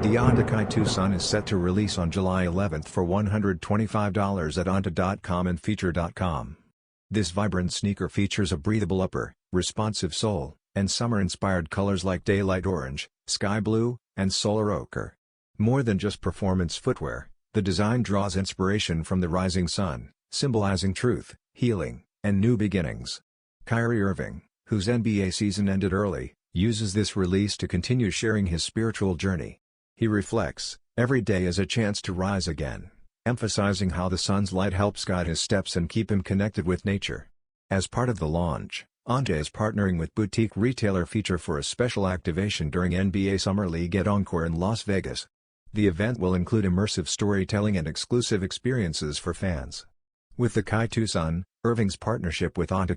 The ANTA KAI 2 Sun is set to release on July 11 for $125 at anta.com and feature.com. This vibrant sneaker features a breathable upper, responsive sole, and summer-inspired colors like daylight orange, sky blue, and solar ochre. More than just performance footwear, the design draws inspiration from the rising sun, symbolizing truth, healing, and new beginnings. Kyrie Irving, whose NBA season ended early, uses this release to continue sharing his spiritual journey. He reflects, "Every day is a chance to rise again," emphasizing how the sun's light helps guide his steps and keep him connected with nature. As part of the launch, ANTA is partnering with boutique retailer Feature for a special activation during NBA Summer League at Encore in Las Vegas. The event will include immersive storytelling and exclusive experiences for fans. With the KAI 2 Sun, Irving's partnership with ANTA